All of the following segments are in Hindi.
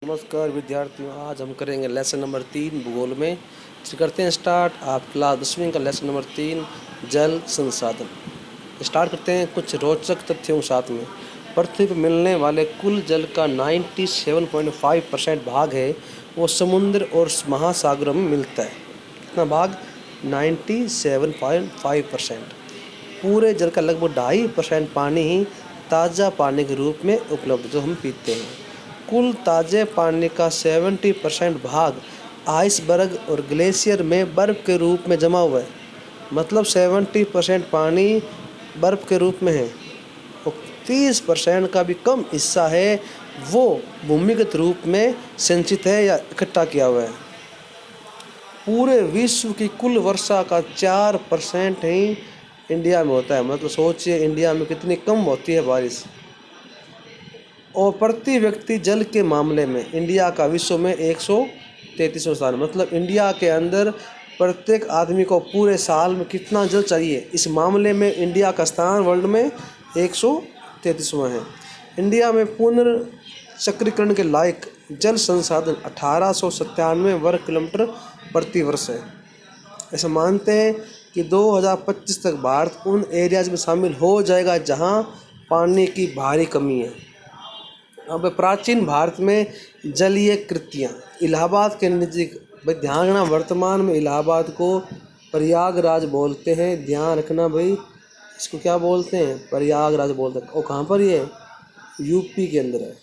नमस्कार विद्यार्थियों, आज हम करेंगे लेसन नंबर 3 भूगोल में। करते हैं स्टार्ट। आप क्लास 10वीं का लेसन नंबर 3 जल संसाधन स्टार्ट करते हैं कुछ रोचक तथ्यों के साथ में। पृथ्वी पर मिलने वाले कुल जल का 97.5% भाग है वो समुद्र और महासागरों में मिलता है। कितना भाग? 97.5%। पूरे जल का लगभग 2.5% पानी ही ताज़ा पानी के रूप में उपलब्ध जो हम पीते हैं। कुल ताज़े पानी का 70% भाग आइसबर्ग और ग्लेशियर में बर्फ़ के रूप में जमा हुआ है। मतलब 70% पानी बर्फ़ के रूप में है और 30% का भी कम हिस्सा है वो भूमिगत रूप में संचित है या इकट्ठा किया हुआ है। पूरे विश्व की कुल वर्षा का 4% ही इंडिया में होता है। मतलब सोचिए इंडिया में कितनी कम होती है बारिश। और प्रति व्यक्ति जल के मामले में इंडिया का विश्व में 133वां स्थान। मतलब इंडिया के अंदर प्रत्येक आदमी को पूरे साल में कितना जल चाहिए, इस मामले में इंडिया का स्थान वर्ल्ड में 133वां है। इंडिया में पुनर्चक्रीकरण के लायक जल संसाधन 1897 वर्ग किलोमीटर प्रति वर्ष है। ऐसा मानते हैं कि 2025 तक भारत उन एरियाज में शामिल हो जाएगा जहां पानी की भारी कमी है। अब प्राचीन भारत में जलीय कृतियाँ इलाहाबाद के नज़दीक। भाई ध्यान रखना, वर्तमान में इलाहाबाद को प्रयागराज बोलते हैं। ध्यान रखना भाई, इसको क्या बोलते हैं? प्रयागराज बोलते हैं। और कहाँ पर ये? यूपी के अंदर है।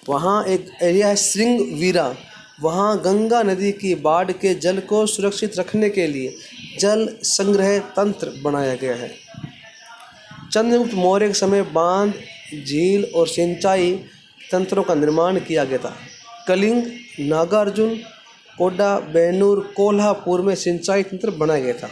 वहाँ एक एरिया है श्रृंगवीरा। वहाँ गंगा नदी की बाढ़ के जल को सुरक्षित रखने के लिए जल संग्रह तंत्र बनाया गया है। चंद्रगुप्त मौर्य के समय बांध, झील और सिंचाई तंत्रों का निर्माण किया गया था। कलिंग, नागार्जुन, कोडा, बेनूर, कोल्हापुर में सिंचाई तंत्र बनाया गया था।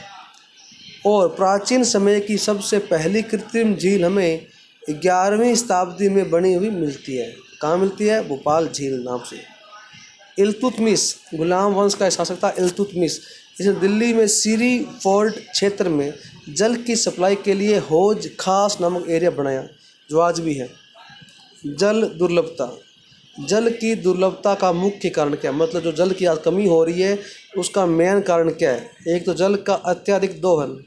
और प्राचीन समय की सबसे पहली कृत्रिम झील हमें 11वीं शताब्दी में बनी हुई मिलती है। कहाँ मिलती है? भोपाल झील नाम से। इल्तुतमिश, गुलाम वंश का शासक था इल्तुतमिश। इसने दिल्ली में सीरी फोर्ट क्षेत्र में जल की सप्लाई के लिए हौज खास नामक एरिया बनाया, जो आज भी है। जल दुर्लभता। जल की दुर्लभता का मुख्य कारण क्या है? मतलब जो जल की आज कमी हो रही है उसका मेन कारण क्या है? एक तो जल का अत्यधिक दोहन,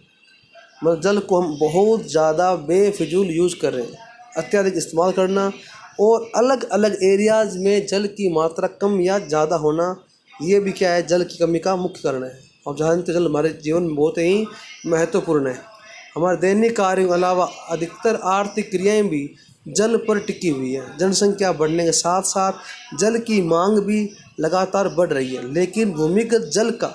मतलब जल को हम बहुत ज़्यादा बेफिजूल यूज़ कर रहे हैं, अत्यधिक इस्तेमाल करना। और अलग अलग एरियाज़ में जल की मात्रा कम या ज़्यादा होना, ये भी क्या है? जल की कमी का मुख्य कारण है। और जानते जल हमारे जीवन में बहुत ही महत्वपूर्ण है। हमारे दैनिक कार्यों के अलावा अधिकतर आर्थिक क्रियाएं भी जल पर टिकी हुई है। जनसंख्या बढ़ने के साथ साथ जल की मांग भी लगातार बढ़ रही है, लेकिन भूमिगत जल का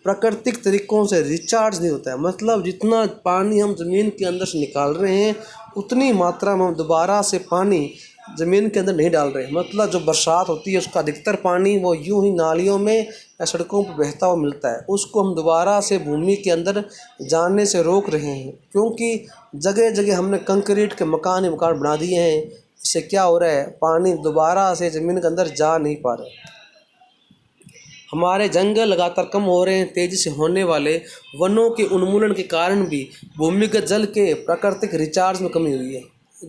प्राकृतिक तरीकों से रिचार्ज नहीं होता है। मतलब जितना पानी हम ज़मीन के अंदर से निकाल रहे हैं उतनी मात्रा में हम दोबारा से पानी ज़मीन के अंदर नहीं डाल रहे हैं। मतलब जो बरसात होती है उसका अधिकतर पानी वो यूं ही नालियों में या सड़कों पर बहता हुआ मिलता है, उसको हम दोबारा से भूमि के अंदर जाने से रोक रहे हैं, क्योंकि जगह जगह हमने कंक्रीट के मकान ही मकान बना दिए हैं। इससे क्या हो रहा है? पानी दोबारा से ज़मीन के अंदर जा नहीं पा रहा। हमारे जंगल लगातार कम हो रहे हैं। तेज़ी से होने वाले वनों के उन्मूलन के कारण भी भूमिगत जल के प्राकृतिक रिचार्ज में कमी हुई है।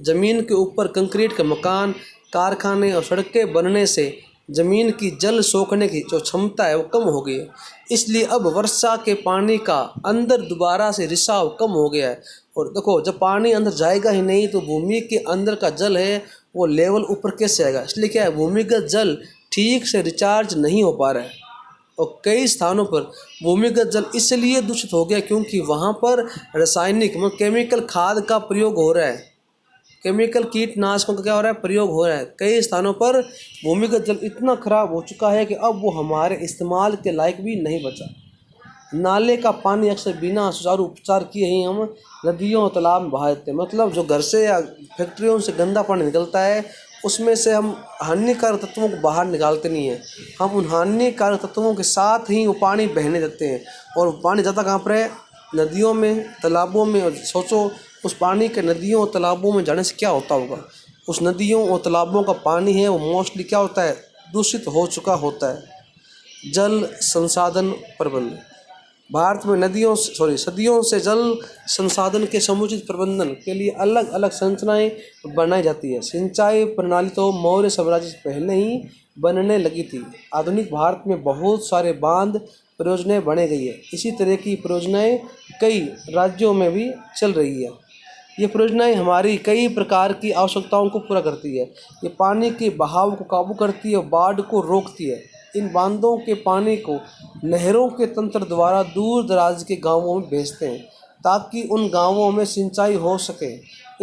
ज़मीन के ऊपर कंक्रीट के मकान, कारखाने और सड़कें बनने से ज़मीन की जल सोखने की जो क्षमता है वो कम हो गई है। इसलिए अब वर्षा के पानी का अंदर दोबारा से रिसाव कम हो गया है। और देखो, जब पानी अंदर जाएगा ही नहीं तो भूमि के अंदर का जल है वो लेवल ऊपर कैसे आएगा? इसलिए क्या है, भूमिगत जल ठीक से रिचार्ज नहीं हो पा रहा है। और कई स्थानों पर भूमिगत जल इसलिए दूषित हो गया क्योंकि वहाँ पर रासायनिक मतलब केमिकल खाद का प्रयोग हो रहा है। केमिकल कीटनाशकों का क्या हो रहा है? प्रयोग हो रहा है। कई स्थानों पर भूमिगत जल इतना खराब हो चुका है कि अब वो हमारे इस्तेमाल के लायक भी नहीं बचा। नाले का पानी अक्सर बिना सुचारू उपचार किए ही हम नदियों और तालाब में बहा देते हैं। मतलब जो घर से या फैक्ट्रियों से गंदा पानी निकलता है उसमें से हम हानिकारक तत्वों को बाहर निकालते नहीं हैं, हम उन हानिकारक तत्वों के साथ ही वो पानी बहने देते हैं। और पानी ज़्यादा कहाँ पर है? नदियों में, तालाबों में। और सोचो उस पानी के नदियों और तालाबों में जाने से क्या होता होगा? उस नदियों और तालाबों का पानी है वो मोस्टली क्या होता है? दूषित हो चुका होता है। जल संसाधन प्रबंध। भारत में सदियों से जल संसाधन के समुचित प्रबंधन के लिए अलग अलग संरचनाएं बनाई जाती है। सिंचाई प्रणाली तो मौर्य साम्राज्य से पहले ही बनने लगी थी। आधुनिक भारत में बहुत सारे बांध परियोजनाएं बने गई है। इसी तरह की परियोजनाएं कई राज्यों में भी चल रही है। ये परियोजनाएं हमारी कई प्रकार की आवश्यकताओं को पूरा करती है। ये पानी के बहाव को काबू करती है और बाढ़ को रोकती है। इन बांधों के पानी को नहरों के तंत्र द्वारा दूर दराज के गांवों में भेजते हैं ताकि उन गांवों में सिंचाई हो सके।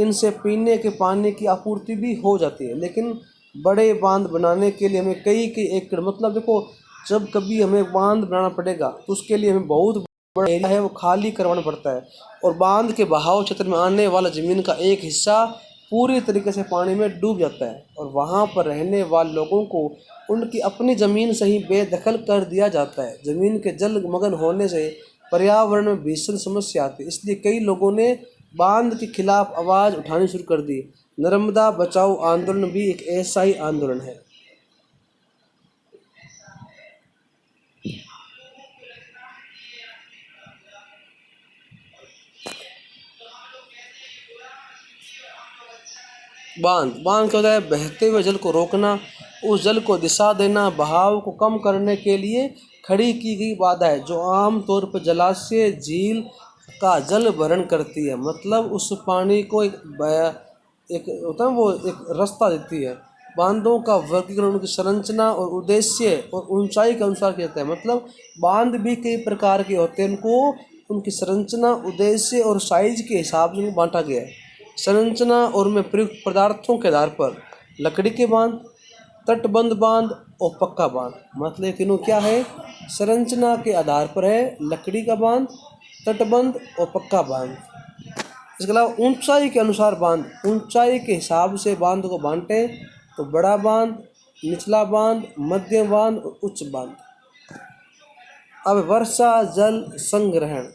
इनसे पीने के पानी की आपूर्ति भी हो जाती है। लेकिन बड़े बांध बनाने के लिए हमें कई कई एकड़, मतलब देखो, जब कभी हमें बांध बनाना पड़ेगा तो उसके लिए हमें बहुत बड़ा एरिया है वो खाली करवाना पड़ता है, और बांध के बहाव क्षेत्र में आने वाला जमीन का एक हिस्सा पूरी तरीके से पानी में डूब जाता है और वहाँ पर रहने वाले लोगों को उनकी अपनी ज़मीन से ही बेदखल कर दिया जाता है। ज़मीन के जलमग्न होने से पर्यावरण में भीषण समस्या आती है, इसलिए कई लोगों ने बांध के खिलाफ आवाज़ उठानी शुरू कर दी। नर्मदा बचाओ आंदोलन भी एक ऐसा ही आंदोलन है। बांध बांध क्या होता है? बहते हुए जल को रोकना, उस जल को दिशा देना, बहाव को कम करने के लिए खड़ी की गई बाधा है जो आम तौर पर जलाशय, झील का जल भरण करती है। मतलब उस पानी को एक होता है, वो एक रास्ता देती है। बांधों का वर्गीकरण उनकी संरचना और उद्देश्य और ऊंचाई के अनुसार किया जाता है। मतलब बांध भी कई प्रकार के होते हैं, उनको उनकी संरचना, उद्देश्य और साइज के हिसाब से बांटा गया है। संरचना और में प्रयुक्त पदार्थों के आधार पर लकड़ी के बांध, तटबंध बांध और पक्का बांध। मतलब ये तीनों क्या है? संरचना के आधार पर है लकड़ी का बांध, तटबंध और पक्का बांध। इसके अलावा ऊंचाई के अनुसार बांध, ऊंचाई के हिसाब से बांध को बांटे तो बड़ा बांध, निचला बांध, मध्यम बांध और उच्च बांध। अब वर्षा जल संग्रहण।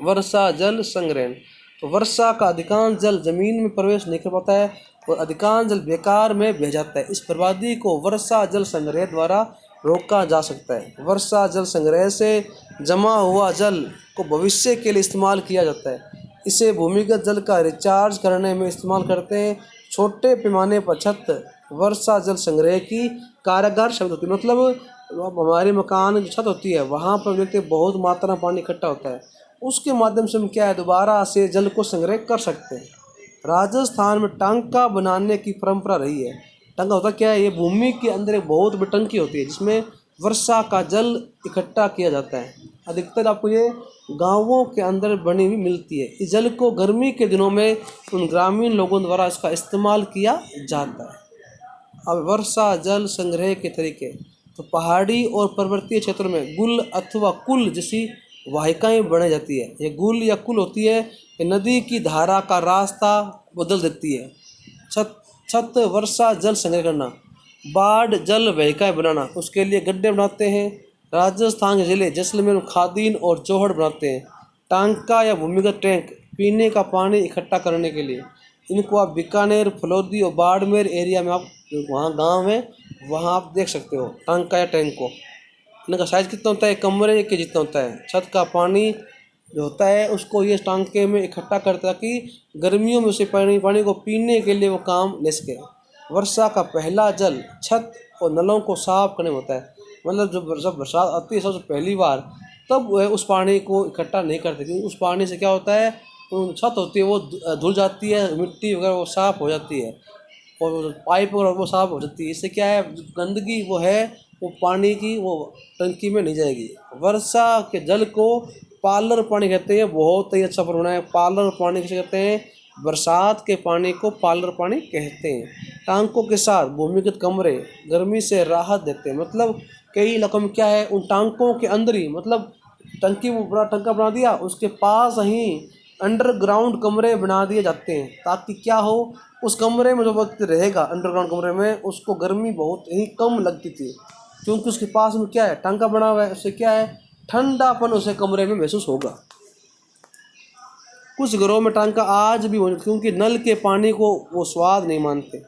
वर्षा जल संग्रहण तो वर्षा का अधिकांश जल जमीन में प्रवेश नहीं कर पाता है और अधिकांश जल बेकार में बह जाता है। इस बर्बादी को वर्षा जल संग्रह द्वारा रोका जा सकता है। वर्षा जल संग्रह से जमा हुआ जल को भविष्य के लिए इस्तेमाल किया जाता है। इसे भूमिगत जल का रिचार्ज करने में इस्तेमाल करते हैं। छोटे पैमाने पर छत वर्षा जल संग्रह की कारगर शब्द होती है। मतलब हमारे मकान की छत होती है, वहाँ पर देखते बहुत मात्रा में पानी इकट्ठा होता है, उसके माध्यम से हम क्या है, दोबारा से जल को संग्रह कर सकते हैं। राजस्थान में टांका बनाने की परंपरा रही है। टांका होता क्या है? ये भूमि के अंदर एक बहुत बड़ी टंकी होती है जिसमें वर्षा का जल इकट्ठा किया जाता है। अधिकतर आपको ये गांवों के अंदर बनी हुई मिलती है। इस जल को गर्मी के दिनों में उन ग्रामीण लोगों द्वारा इसका इस्तेमाल किया जाता है। अब वर्षा जल संग्रह के तरीके तो पहाड़ी और पर्वतीय क्षेत्रों में गुल अथवा कुल जैसी वाहिकाएं बनाई जाती है। ये गुल या कुल होती है, ये नदी की धारा का रास्ता बदल देती है। छत वर्षा जल संग्रह करना, बाढ़ जल वाहिकाएं बनाना, उसके लिए गड्ढे बनाते हैं। राजस्थान के जिले जैसलमेर में खादीन और जोहड़ बनाते हैं। टांका या भूमिगत टैंक पीने का पानी इकट्ठा करने के लिए, इनको आप बीकानेर, फलोदी और बाड़मेर एरिया में, आप वहाँ गांव है वहाँ आप देख सकते हो टांका या टैंक को। इनका साइज़ कितना होता है? कमरे के जितना होता है। छत का पानी जो होता है उसको ये टांके में इकट्ठा करता है कि गर्मियों में उसे पानी को पीने के लिए वो काम ले सके। वर्षा का पहला जल छत और नलों को साफ करने में होता है। मतलब जब बरसात आती है सबसे पहली बार, तब वह उस पानी को इकट्ठा नहीं करते, क्योंकि उस पानी से क्या होता है, छत होती है वो धुल जाती है, मिट्टी वगैरह वो साफ़ हो जाती है और पाइप वगैरह वो साफ़ हो जाती है। इससे क्या है, गंदगी वो है वो पानी की वो टंकी में नहीं जाएगी। वर्षा के जल को पालर पानी कहते हैं। बहुत ही अच्छा फॉर्मूला है। पालर पानी किसे कहते हैं? बरसात के पानी को पालर पानी कहते हैं। टांकों के साथ भूमिगत कमरे गर्मी से राहत देते हैं। मतलब कई इलाकों में क्या है, उन टांकों के अंदर ही, मतलब टंकी वो बड़ा टंका बना दिया, उसके पास ही अंडरग्राउंड कमरे बना दिए जाते हैं ताकि क्या हो, उस कमरे में जो व्यक्ति रहेगा अंडरग्राउंड कमरे में, उसको गर्मी बहुत ही कम लगती थी, क्योंकि उसके पास में क्या है, टांका बना हुआ है। उससे क्या है, ठंडापन उसे कमरे में महसूस होगा। कुछ घरों में टांका आज भी मौजूद, क्योंकि नल के पानी को वो स्वाद नहीं मानते।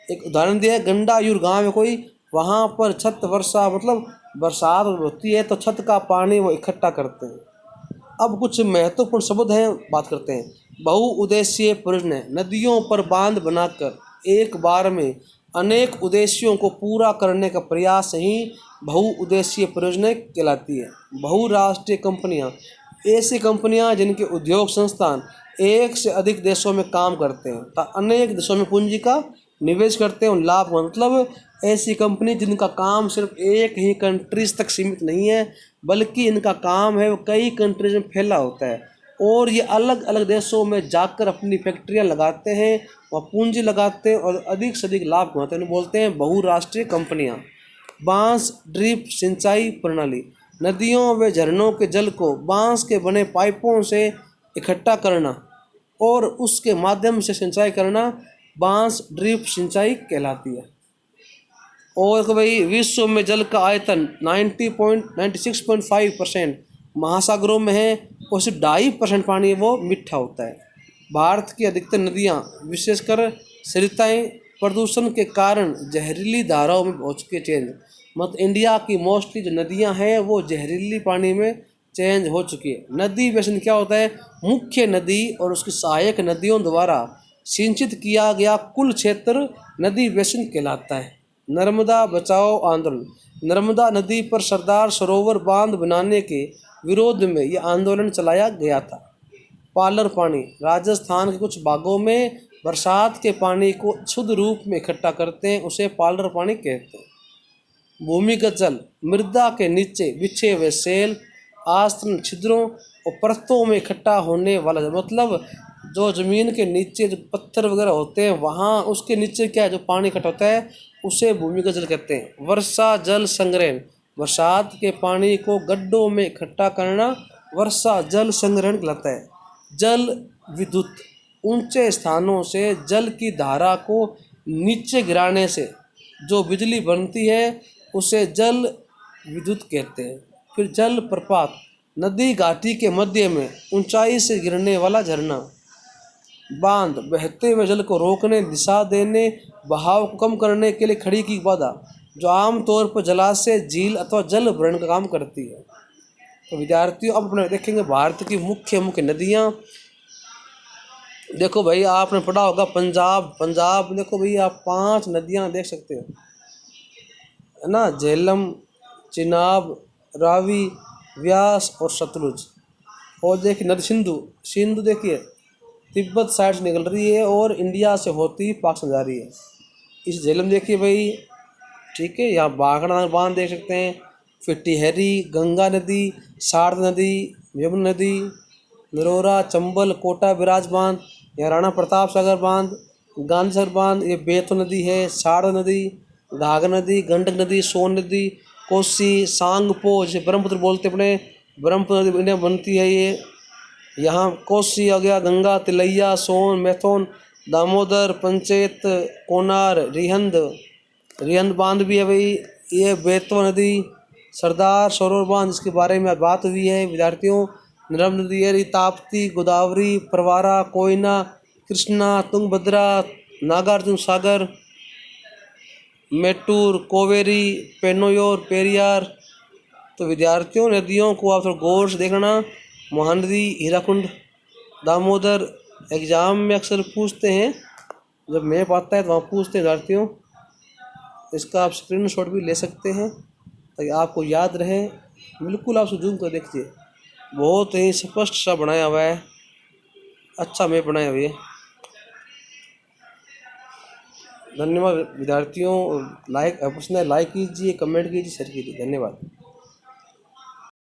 एक उदाहरण दिया है, गंडायूर गांव में कोई वहाँ पर छत वर्षा मतलब बरसात होती है तो छत का पानी वो इकट्ठा करते हैं। अब कुछ महत्वपूर्ण शब्द हैं, बात करते हैं। बहुउद्देशीय परियोजना, नदियों पर बांध बनाकर एक बार में अनेक उद्देश्यों को पूरा करने का प्रयास ही बहुउद्देशीय परियोजना कहलाती है। बहुराष्ट्रीय कंपनियां, ऐसी कंपनियां जिनके उद्योग संस्थान एक से अधिक देशों में काम करते हैं तथा अनेक देशों में पूंजी का निवेश करते हैं और लाभ, मतलब ऐसी कंपनी जिनका काम सिर्फ एक ही कंट्रीज तक सीमित नहीं है, बल्कि इनका काम है वो कई कंट्रीज में फैला होता है और ये अलग अलग देशों में जाकर अपनी फैक्ट्रियां लगाते हैं और पूंजी लगाते हैं और अधिक से अधिक लाभ कमाते हैं। उन्हें बोलते हैं बहुराष्ट्रीय कंपनियां। बांस ड्रिप सिंचाई प्रणाली, नदियों व झरनों के जल को बांस के बने पाइपों से इकट्ठा करना और उसके माध्यम से सिंचाई करना बांस ड्रिप सिंचाई कहलाती है। और भाई विश्व में जल का आयतन 96.5% महासागरों में है और सिर्फ 2.5% पानी वो मीठा होता है। भारत की अधिकतर नदियाँ विशेषकर सरिताएं प्रदूषण के कारण जहरीली धाराओं में पहुँच के चेंज, मतलब इंडिया की मोस्टली जो नदियाँ हैं वो जहरीली पानी में चेंज हो चुकी है। नदी बेसिन क्या होता है? मुख्य नदी और उसकी सहायक नदियों द्वारा सिंचित किया गया कुल क्षेत्र नदी बेसिन कहलाता है। नर्मदा बचाओ आंदोलन, नर्मदा नदी पर सरदार सरोवर बांध बनाने के विरोध में यह आंदोलन चलाया गया था। पालर पानी, राजस्थान के कुछ भागों में बरसात के पानी को शुद्ध रूप में इकट्ठा करते हैं, उसे पालर पानी कहते हैं। भूमिगत जल, मृदा के नीचे बिछे हुए सेल, आस्तरण छिद्रों और परतों में इकट्ठा होने वाला जल, मतलब जो ज़मीन के नीचे जो पत्थर वगैरह होते हैं वहाँ उसके नीचे क्या है जो पानी इकट्ठा होता है उसे भूमिगत जल कहते हैं। वर्षा जल संग्रहण, बरसात के पानी को गड्ढों में इकट्ठा करना वर्षा जल संग्रहण कहलाता है। जल विद्युत, ऊंचे स्थानों से जल की धारा को नीचे गिराने से जो बिजली बनती है उसे जल विद्युत कहते हैं। फिर जल प्रपात, नदी घाटी के मध्य में ऊंचाई से गिरने वाला झरना। बांध, बहते हुए जल को रोकने, दिशा देने, बहाव को कम करने के लिए खड़ी की बाधा, जो आमतौर पर जलाशय, झील अथवा जल भरण का काम करती है। तो विद्यार्थियों अब अपने देखेंगे भारत की मुख्य मुख्य नदियाँ। देखो भाई आपने पढ़ा होगा पंजाब देखो भाई आप 5 नदियाँ देख सकते हो, है ना, झेलम, चिनाब, रावी, व्यास और सतलुज। और देखिए नदी सिंधु देखिए तिब्बत साइड से निकल रही है और इंडिया से होती पाकिस्तान जा रही है। इस झेलम देखिए भाई, ठीक है, यहाँ बागड़ा बांध देख सकते हैं। फिर टिहरी, गंगा नदी, सार्द नदी, यमुना नदी, नरोरा, चंबल, कोटा बिराज बांध, यहाँ राणा प्रताप सागर बांध, गांधी सागर बांध, ये बेतो नदी है, सार्द नदी, घाघरा नदी, गंडक नदी, सोन नदी, कोसी, सांगपो जिसे ब्रह्मपुत्र बोलते अपने, ब्रह्मपुत्र नदी इंडिया बनती है ये। यहाँ कोसी आ गया, गंगा, तिलैया, सोन, मैथोन, दामोदर, पंचेत, कोनार, रिहंद बांध भी है भाई। ये बेतवा नदी, सरदार सरोवर बांध जिसके बारे में बात हुई है विद्यार्थियों। नर्मदा नदी है, ताप्ती, गोदावरी, प्रवारा, कोयना, कृष्णा, तुंगभद्रा, नागार्जुन सागर, मेट्टूर, कोवेरी, पेन्नोर, पेरियार। तो विद्यार्थियों नदियों को आप थोड़ा गौर से देखना। महानदी, हीराकुंड, दामोदर एग्जाम में अक्सर पूछते हैं, जब मैप आता है तो वहाँ पूछते हैं विद्यार्थियों। इसका आप स्क्रीनशॉट भी ले सकते हैं ताकि आपको याद रहे। बिल्कुल आप जूम कर देखिए, बहुत ही स्पष्ट सा बनाया हुआ है, अच्छा मैप बनाया हुआ है। धन्यवाद विद्यार्थियों, लाइक कीजिए, कमेंट कीजिए, शेयर कीजिए। धन्यवाद।